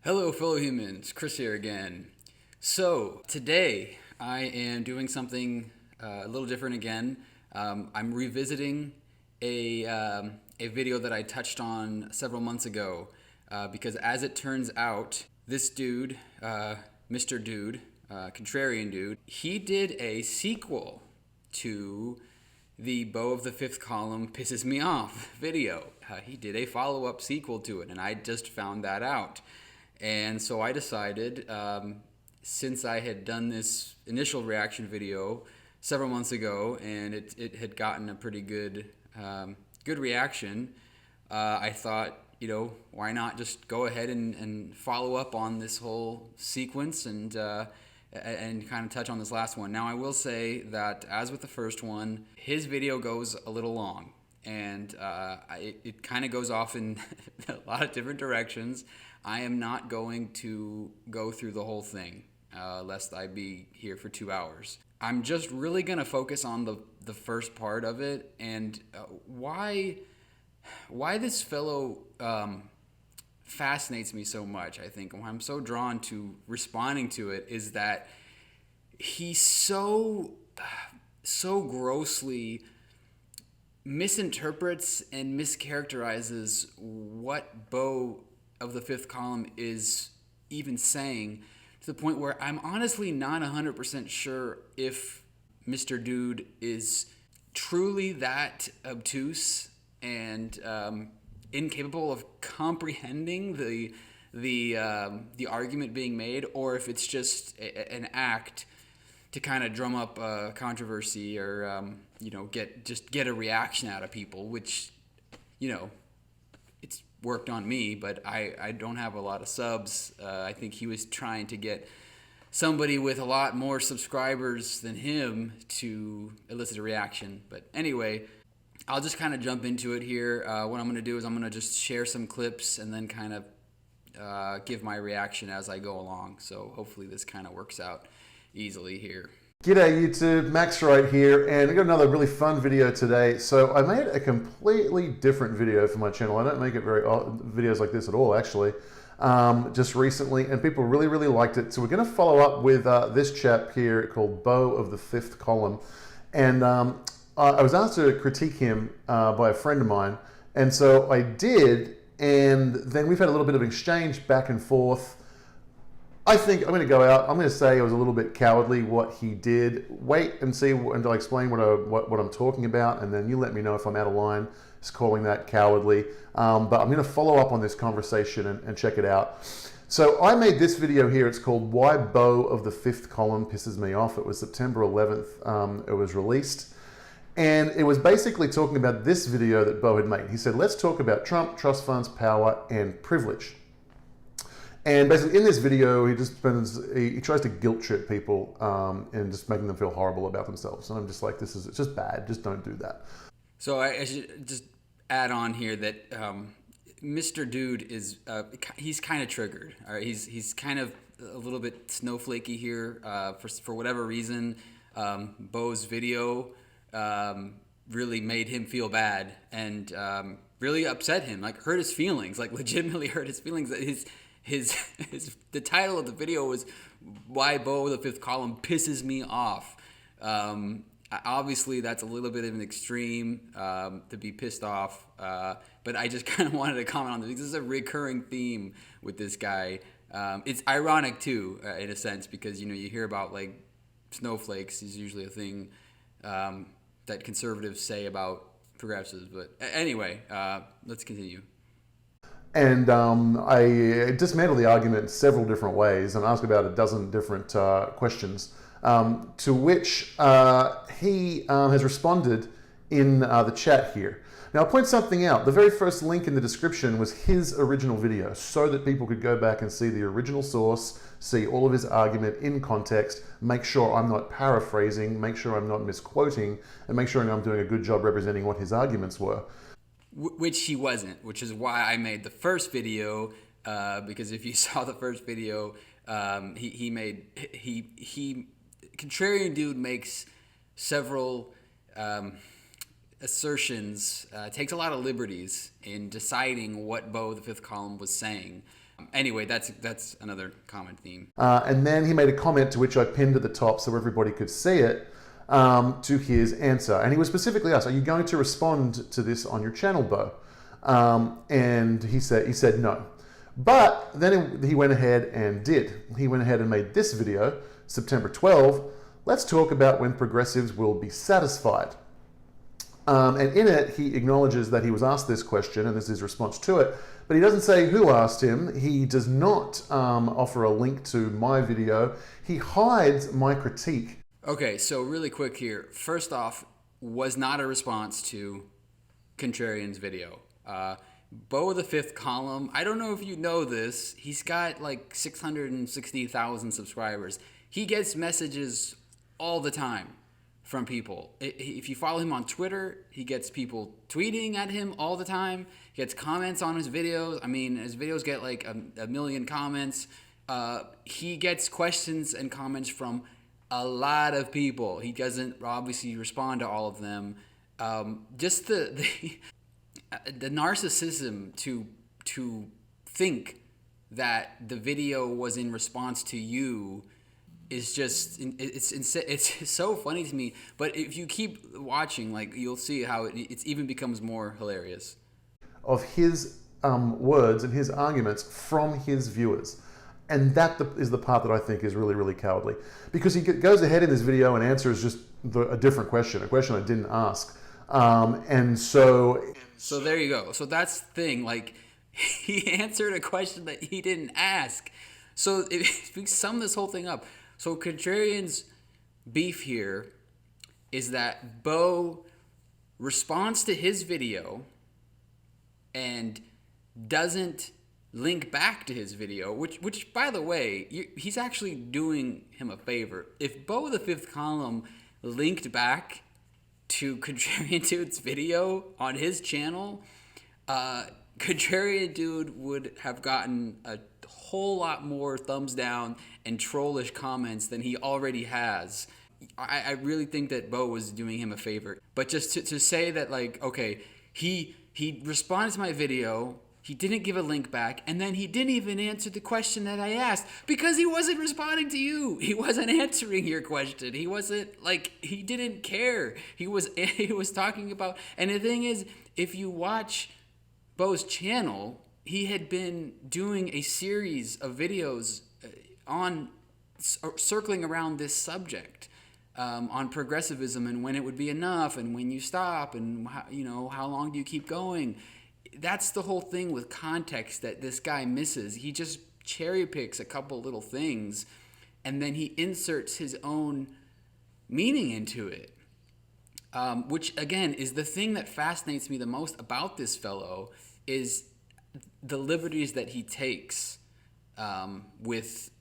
Hello, fellow humans. Chris here again. So, today I am doing something a little different again. I'm revisiting a video that I touched on several months ago because, as it turns out, this dude, Mr. Dude, Contrarian Dude, he did a sequel to the Beau of the Fifth Column Pisses Me Off video. He did a follow up sequel to it, and I just found that out. And so I decided, since I had done this initial reaction video several months ago, and it had gotten a pretty good reaction, I thought, why not just go ahead and follow up on this whole sequence and kind of touch on this last one. Now, I will say that, as with the first one, his video goes a little long, and it kind of goes off in a lot of different directions. I am not going to go through the whole thing, lest I be here for 2 hours. I'm just really going to focus on the first part of it, and why this fellow fascinates me so much. I think why I'm so drawn to responding to it is that he so grossly misinterprets and mischaracterizes what Beau of the Fifth Column is even saying, to the point where I'm honestly not 100% sure if Mr. Dude is truly that obtuse and incapable of comprehending the argument being made, or if it's just an act to kind of drum up controversy or get a reaction out of people, which it's worked on me, but I don't have a lot of subs. I think he was trying to get somebody with a lot more subscribers than him to elicit a reaction. But anyway, I'll just kind of jump into it here. What I'm going to do is I'm going to just share some clips and then kind of give my reaction as I go along. So hopefully this kind of works out easily here. G'day YouTube, Max right here, and I got another really fun video today. So I made a completely different video for my channel. I don't make it videos like this at all, actually, just recently, and people really liked it. So we're going to follow up with this chap here called Beau of the Fifth Column, and I was asked to critique him by a friend of mine, and so I did, and then we've had a little bit of exchange back and forth. I think I'm going to go out. I'm going to say it was a little bit cowardly what he did. Wait and see until I explain what I'm talking about, and then you let me know if I'm out of line. Just calling that cowardly. But I'm going to follow up on this conversation and check it out. So I made this video here. It's called "Why Beau of the Fifth Column Pisses Me Off." It was September 11th. It was released. And it was basically talking about this video that Beau had made. He said, let's talk about Trump, trust funds, power, and privilege. And basically in this video, he tries to guilt trip people and just making them feel horrible about themselves. And I'm just like, it's just bad. Just don't do that. So I should just add on here that Mr. Dude is, he's kind of triggered. All right? He's kind of a little bit snowflakey here for whatever reason. Beau's video really made him feel bad and really upset him, like hurt his feelings, like legitimately hurt his feelings. The title of the video was "Why Beau of the Fifth Column Pisses Me Off." Obviously, that's a little bit of an extreme to be pissed off, but I just kind of wanted to comment on this. This is a recurring theme with this guy. It's ironic too, in a sense, because you hear about like snowflakes is usually a thing that conservatives say about progressives. But anyway, let's continue. And I dismantled the argument several different ways and asked about a dozen different questions, to which he has responded in the chat here. Now, I'll point something out. The very first link in the description was his original video, so that people could go back and see the original source, see all of his argument in context, make sure I'm not paraphrasing, make sure I'm not misquoting, and make sure I'm doing a good job representing what his arguments were. Which he wasn't, which is why I made the first video, because if you saw the first video, Contrarian Dude makes several assertions, takes a lot of liberties in deciding what Beau the Fifth Column was saying. Anyway, that's another common theme. And then he made a comment to which I pinned at the top so everybody could see it, to his answer. And he was specifically asked, are you going to respond to this on your channel, Beau? And he said no. But then he went ahead and did. He went ahead and made this video, September 12. Let's talk about when progressives will be satisfied. And in it, he acknowledges that he was asked this question, and this is his response to it, but he doesn't say who asked him. He does not offer a link to my video. He hides my critique. Okay, so really quick here. First off, was not a response to Contrarian's video. Beau the Fifth Column, I don't know if you know this, he's got like 660,000 subscribers. He gets messages all the time from people. If you follow him on Twitter, he gets people tweeting at him all the time. He gets comments on his videos. I mean, his videos get like a million comments. He gets questions and comments from a lot of people. He doesn't obviously respond to all of them. Just the narcissism to think that the video was in response to you is just, it's so funny to me. But if you keep watching, like, you'll see how it even becomes more hilarious. Of his words and his arguments from his viewers. And that is the part that I think is really, really cowardly. Because he goes ahead in this video and answers just a different question, a question I didn't ask. And so there you go. So that's the thing. Like, he answered a question that he didn't ask. So if we sum this whole thing up, so Contrarian's beef here is that Beau responds to his video and doesn't link back to his video, which by the way, he's actually doing him a favor. If Beau the Fifth Column linked back to Contrarian Dude's video on his channel, Contrarian Dude would have gotten a whole lot more thumbs down and trollish comments than he already has. I really think that Beau was doing him a favor. But just to say that, like, okay, he responded to my video, he didn't give a link back, and then he didn't even answer the question that I asked because he wasn't responding to you. He wasn't answering your question. He wasn't, like, he didn't care. He was talking about, and the thing is, if you watch Beau's channel, he had been doing a series of videos on circling around this subject, on progressivism and when it would be enough and when you stop and how long do you keep going. That's the whole thing with context that this guy misses. He just cherry picks a couple little things and then he inserts his own meaning into it, which again is the thing that fascinates me the most about this fellow, is the liberties that he takes with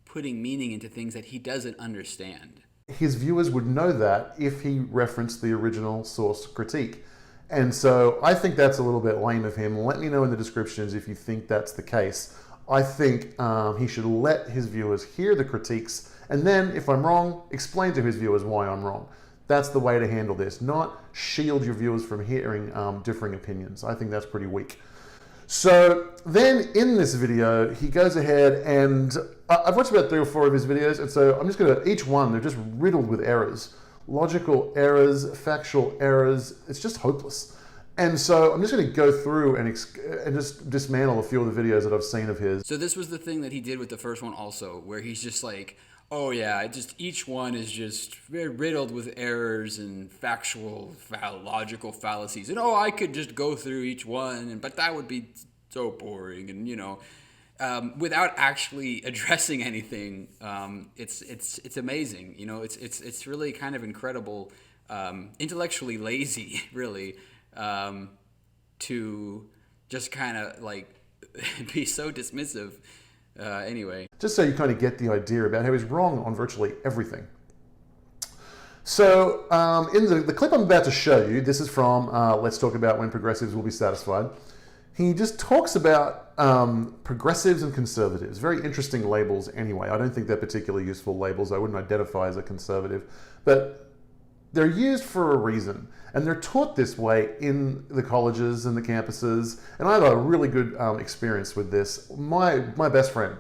putting meaning into things that he doesn't understand. His viewers would know that if he referenced the original source critique. And so I think that's a little bit lame of him. Let me know in the descriptions if you think that's the case. I think he should let his viewers hear the critiques, and then if I'm wrong, explain to his viewers why I'm wrong. That's the way to handle this, not shield your viewers from hearing differing opinions. I think that's pretty weak. So then in this video, he goes ahead and I've watched about 3 or 4 of his videos, and so I'm just going to, each one, they're just riddled with errors. Logical errors, factual errors, it's just hopeless. And so I'm just going to go through and just dismantle a few of the videos that I've seen of his. So this was the thing that he did with the first one also, where he's just like, oh yeah, just each one is just riddled with errors and factual, logical fallacies. And I could just go through each one, but that would be so boring. And without actually addressing anything, it's amazing. It's really kind of incredible, intellectually lazy, really, to just kind of like be so dismissive. Anyway. Just so you kind of get the idea about how he's wrong on virtually everything. So in the clip I'm about to show you, this is from Let's Talk About When Progressives Will Be Satisfied. He just talks about progressives and conservatives. Very interesting labels anyway. I don't think they're particularly useful labels. I wouldn't identify as a conservative. But they're used for a reason, and they're taught this way in the colleges and the campuses. And I have a really good experience with this. My best friend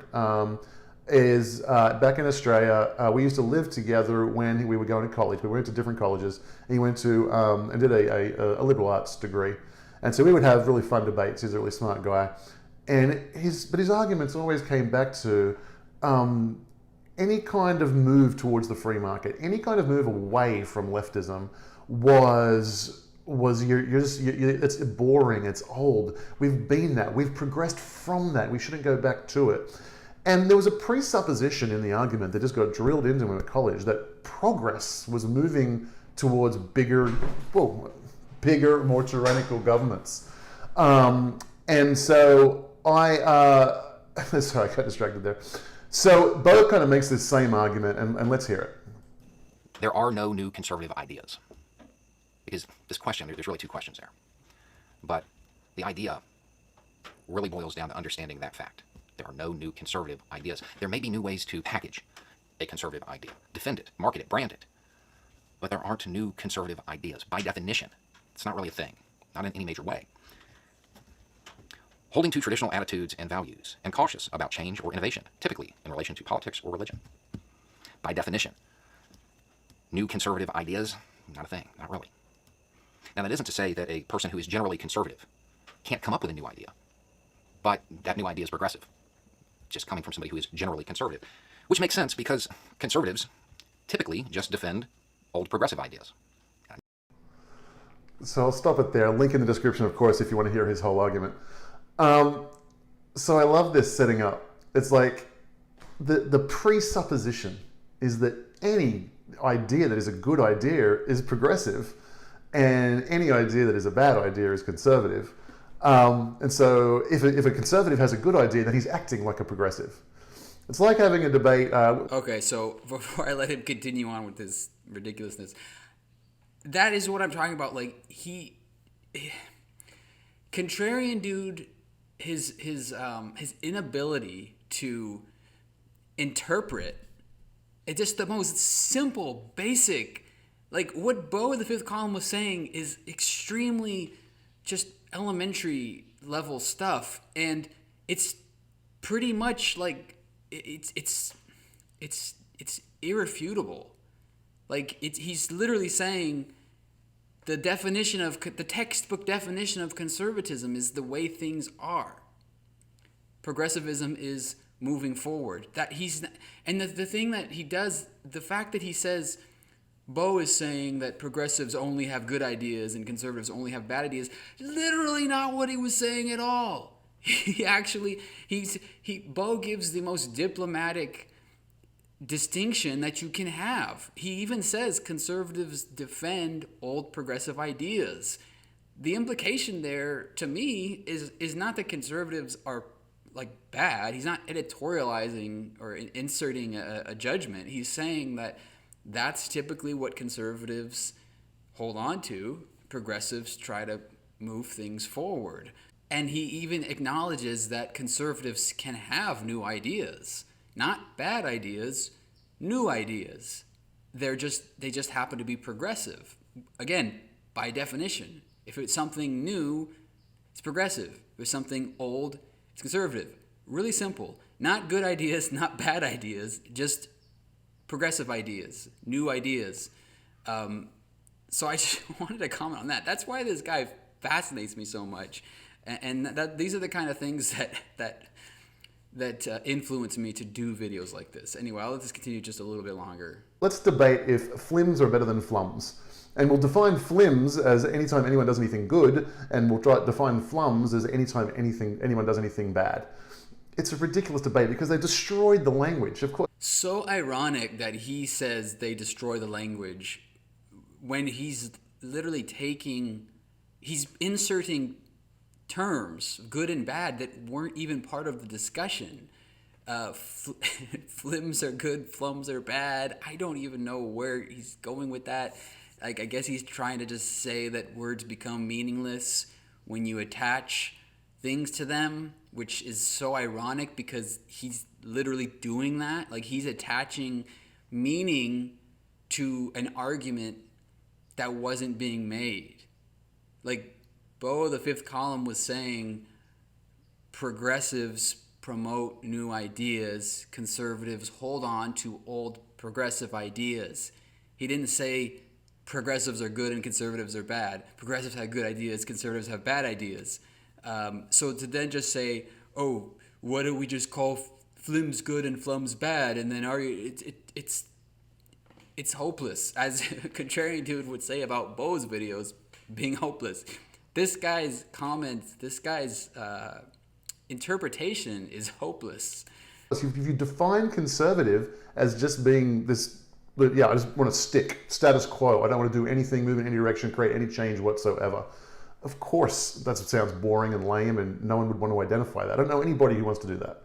is back in Australia. We used to live together when we were going to college. We went to different colleges. And he went to and did a liberal arts degree, and so we would have really fun debates. He's a really smart guy, and his arguments always came back to any kind of move towards the free market, any kind of move away from leftism it's boring, it's old. We've been that. We've progressed from that. We shouldn't go back to it. And there was a presupposition in the argument that just got drilled into him at college that progress was moving towards bigger, more tyrannical governments. And so sorry, I got distracted there. So Beau kind of makes this same argument, and let's hear it. There are no new conservative ideas. Because this question, there's really two questions there. But the idea really boils down to understanding that fact. There are no new conservative ideas. There may be new ways to package a conservative idea, defend it, market it, brand it. But there aren't new conservative ideas. By definition, it's not really a thing, not in any major way. Holding to traditional attitudes and values, and cautious about change or innovation, typically in relation to politics or religion. By definition, new conservative ideas, not a thing, not really. Now, that isn't to say that a person who is generally conservative can't come up with a new idea, but that new idea is progressive, just coming from somebody who is generally conservative, which makes sense because conservatives typically just defend old progressive ideas. So I'll stop it there. Link in the description, of course, if you want to hear his whole argument. So I love this setting up. It's like the presupposition is that any idea that is a good idea is progressive, and any idea that is a bad idea is conservative. And so if a conservative has a good idea, then he's acting like a progressive. It's like having a debate. Okay, so before I let him continue on with this ridiculousness, that is what I'm talking about. Like, Contrarian Dude, his inability to interpret it's just the most simple, basic, like what Beau in the fifth column was saying is extremely just elementary level stuff, and it's pretty much like it's irrefutable. Like he's literally saying the textbook definition of conservatism is the way things are. Progressivism is moving forward. And the thing that he does, the fact that he says Beau is saying that progressives only have good ideas and conservatives only have bad ideas, literally not what he was saying at all. Beau gives the most diplomatic distinction that you can have. He even says conservatives defend old progressive ideas. The implication there, to me, is not that conservatives are like bad. He's not editorializing or inserting a judgment. He's saying that that's typically what conservatives hold on to. Progressives try to move things forward. And he even acknowledges that conservatives can have new ideas. Not bad ideas, new ideas. They just happen to be progressive. Again, by definition. If it's something new, it's progressive. If it's something old, it's conservative. Really simple. Not good ideas, not bad ideas, just progressive ideas, new ideas. So I just wanted to comment on that. That's why this guy fascinates me so much. And these are the kind of things that influence me to do videos like this. Anyway, I'll let this continue just a little bit longer. Let's debate if flims are better than flums. And we'll define flims as anytime anyone does anything good, and we'll try to define flums as anytime anyone does anything bad. It's a ridiculous debate because they destroyed the language, of course. So ironic that he says they destroy the language when he's literally he's inserting terms, good and bad, that weren't even part of the discussion. Flims are good, flums are bad. I don't even know where he's going with that. Like, I guess he's trying to just say that words become meaningless when you attach things to them, which is so ironic because he's literally doing that. Like, he's attaching meaning to an argument that wasn't being made. Like, Beau, the fifth column, was saying progressives promote new ideas, conservatives hold on to old progressive ideas. He didn't say progressives are good and conservatives are bad. Progressives have good ideas, conservatives have bad ideas. So to then just say, oh, what do we just call Flim's good and Flum's bad, and then argue, it's hopeless, as Contrarian Dude would say about Beau's videos being hopeless. This guy's comments, this guy's interpretation is hopeless. If you define conservative as just being this, yeah, I just want to stick, status quo, I don't want to do anything, move in any direction, create any change whatsoever. Of course, that sounds boring and lame, and no one would want to identify that. I don't know anybody who wants to do that.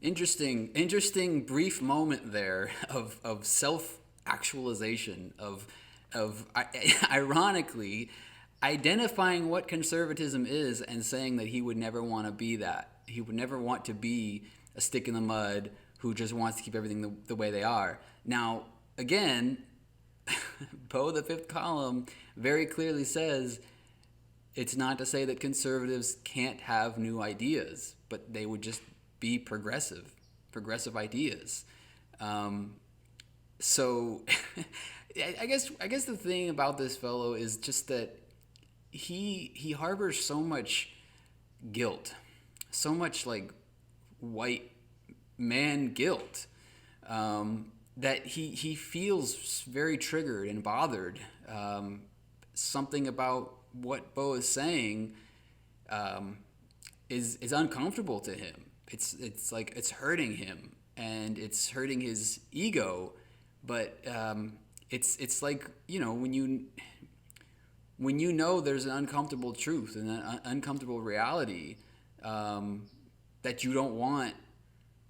Interesting brief moment there of self-actualization, of ironically identifying what conservatism is and saying that he would never want to be that. He would never want to be a stick in the mud who just wants to keep everything the way they are. Now, again, Beau, the fifth column, very clearly says it's not to say that conservatives can't have new ideas, but they would just be progressive ideas. So I guess the thing about this fellow is just that he harbors so much guilt, so much like white man guilt, that he feels very triggered and bothered. Something about what Beau is saying is uncomfortable to him. It's like it's hurting him and it's hurting his ego. But it's like, you know, when you know there's an uncomfortable truth and an uncomfortable reality that you don't want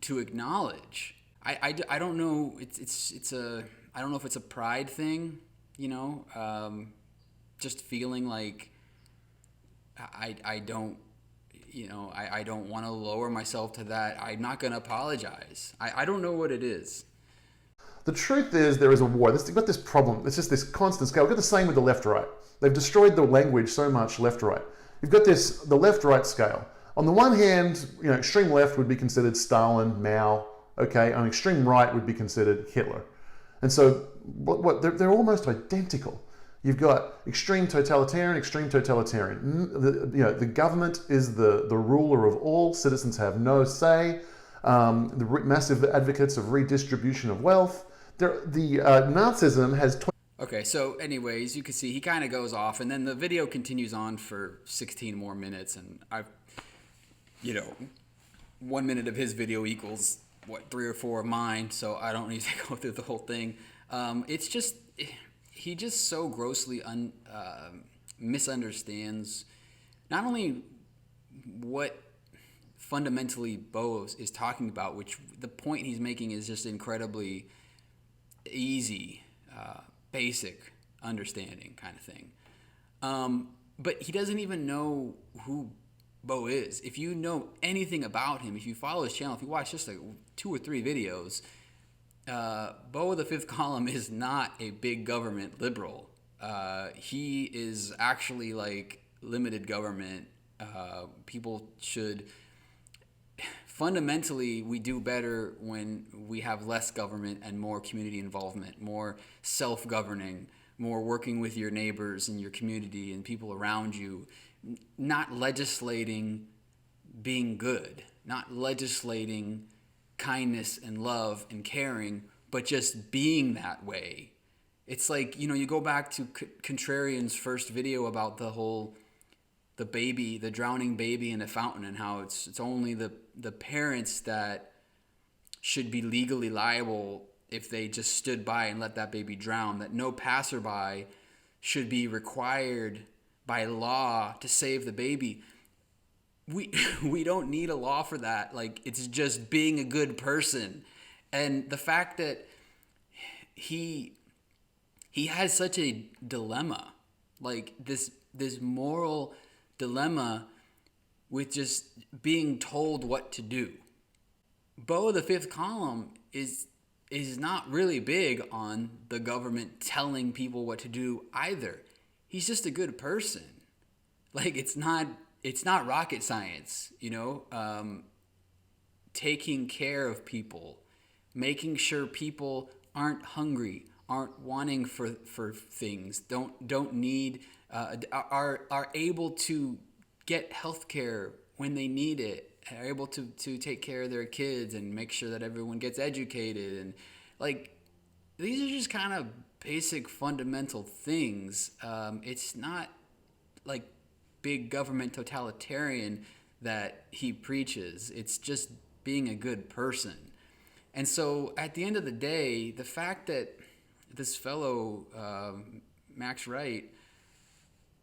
to acknowledge. I don't know. I don't know if it's a pride thing, you know, just feeling like I don't want to lower myself to that. I'm not going to apologize. I don't know what it is. The truth is there is a war. You've got this problem. It's just this constant scale. We've got the same with the left-right. They've destroyed the language so much, left-right. You've got the left-right scale. On the one hand, you know, extreme left would be considered Stalin, Mao, okay, and extreme right would be considered Hitler. And so they're almost identical. You've got extreme totalitarian. The government is the ruler of all. Citizens have no say. The massive advocates of redistribution of wealth. Nazism has... Okay, so anyways, you can see he kind of goes off, and then the video continues on for 16 more minutes, and 1 minute of his video equals, 3 or 4 of mine, so I don't need to go through the whole thing. It's just... He just so grossly misunderstands not only what fundamentally Beau is talking about, which the point he's making is just incredibly easy, basic understanding kind of thing. But he doesn't even know who Beau is. If you know anything about him, if you follow his channel, if you watch just like 2 or 3 videos, Beau, the fifth column, is not a big government liberal. He is actually like limited government. People should... Fundamentally, we do better when we have less government and more community involvement, more self-governing, more working with your neighbors and your community and people around you, not legislating being good, not legislating kindness and love and caring, but just being that way. It's like, you know, you go back to Contrarian's first video about the baby, the drowning baby in a fountain, and how it's only the parents that should be legally liable if they just stood by and let that baby drown, that no passerby should be required by law to save the baby. We don't need a law for that. Like, it's just being a good person. And the fact that he has such a dilemma, like this moral dilemma with just being told what to do. Beau, the fifth column, is is not really big on the government telling people what to do either. He's just a good person. Like it's not rocket science, taking care of people, making sure people aren't hungry, aren't wanting for things, don't need, are able to get health care when they need it, are able to take care of their kids and make sure that everyone gets educated. And like, these are just kind of basic fundamental things. It's not like big government totalitarian that he preaches. It's just being a good person. And so at the end of the day, the fact that this fellow, Max Wright,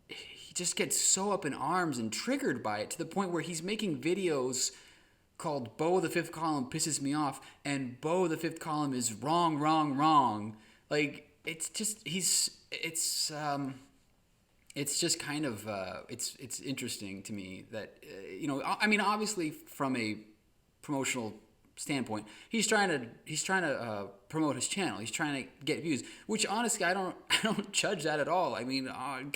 he just gets so up in arms and triggered by it to the point where he's making videos called Beau the Fifth Column Pisses Me Off, and Beau the Fifth Column is wrong, wrong, wrong. Like, it's just, it's just kind of, it's interesting to me that, I mean, obviously from a promotional standpoint, he's trying to promote his channel. He's trying to get views, which honestly, I don't judge that at all. I mean,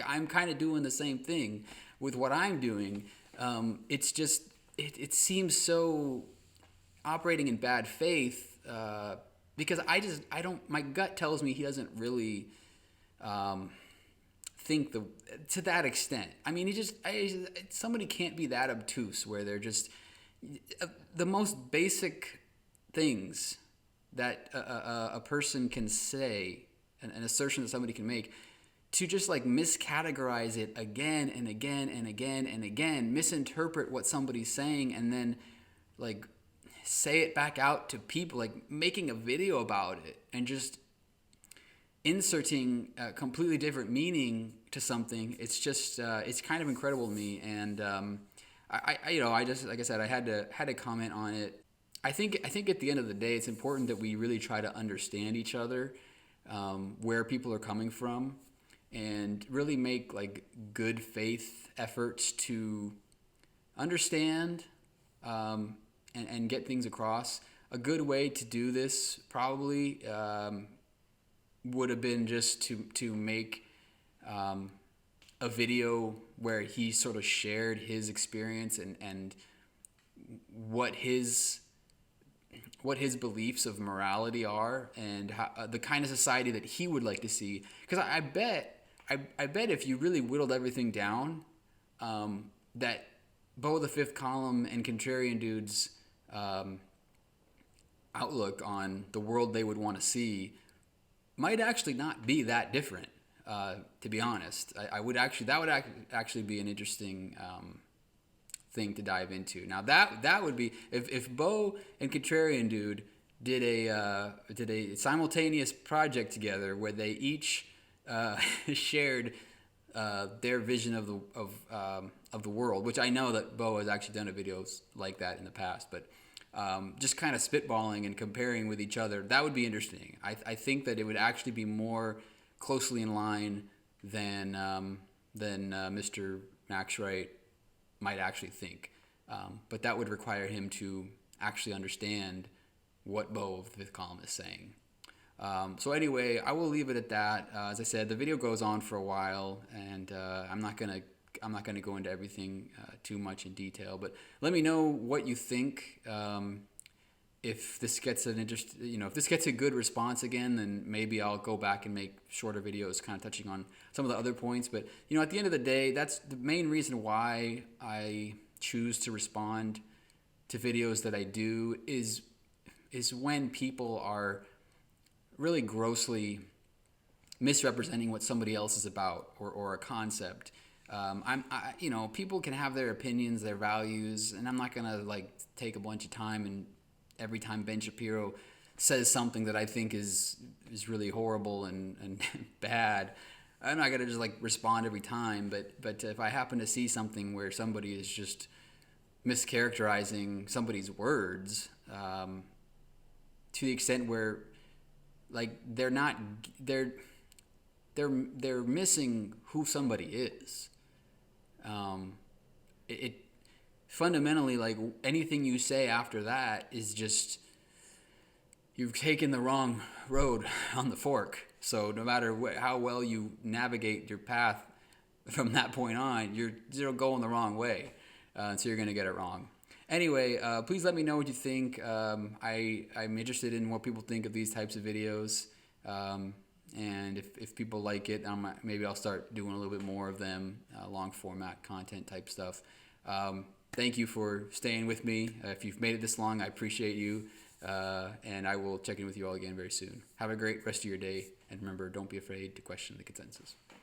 I'm kind of doing the same thing with what I'm doing. It's just, it seems so operating in bad faith, because my gut tells me he doesn't really, think to that extent. I mean, somebody can't be that obtuse where they're just, the most basic things that a person can say, an assertion that somebody can make, to just like miscategorize it again and again and again and again, misinterpret what somebody's saying, and then like say it back out to people, like making a video about it and just inserting a completely different meaning to something. It's just it's kind of incredible to me. And I just, like I said, I had to comment on it. I think at the end of the day, it's important that we really try to understand each other, where people are coming from, and really make like good faith efforts to understand, and get things across. A good way to do this probably would have been just to make a video where he sort of shared his experience and what his beliefs of morality are, and how, the kind of society that he would like to see. Because I bet if you really whittled everything down, that Beau the Fifth Column and Contrarian Dude's outlook on the world they would want to see might actually not be that different. To be honest, that would actually be an interesting thing to dive into. Now that would be, if Beau and Contrarian Dude did a simultaneous project together where they each shared their vision of the world, which I know that Beau has actually done videos like that in the past, but just kind of spitballing and comparing with each other, that would be interesting. I think that it would actually be more closely in line than Mr. Max Wright might actually think. But that would require him to actually understand what Beau of the Fifth Column is saying. So anyway, I will leave it at that. As I said, the video goes on for a while, and I'm not gonna go into everything too much in detail. But let me know what you think. If this gets if this gets a good response again, then maybe I'll go back and make shorter videos, kind of touching on some of the other points. But at the end of the day, that's the main reason why I choose to respond to videos that I do is when people are really grossly misrepresenting what somebody else is about, or a concept. People can have their opinions, their values, and I'm not gonna like take a bunch of time and every time Ben Shapiro says something that I think is really horrible and bad, I'm not gonna just like respond every time. But if I happen to see something where somebody is just mischaracterizing somebody's words, to the extent where like they're missing who somebody is. It fundamentally, like anything you say after that is just, you've taken the wrong road on the fork. So no matter how well you navigate your path from that point on, you're going the wrong way. So you're going to get it wrong. Anyway, please let me know what you think. I'm interested in what people think of these types of videos. And if people like it, maybe I'll start doing a little bit more of them, long format content type stuff. Thank you for staying with me. If you've made it this long, I appreciate you. And I will check in with you all again very soon. Have a great rest of your day. And remember, don't be afraid to question the consensus.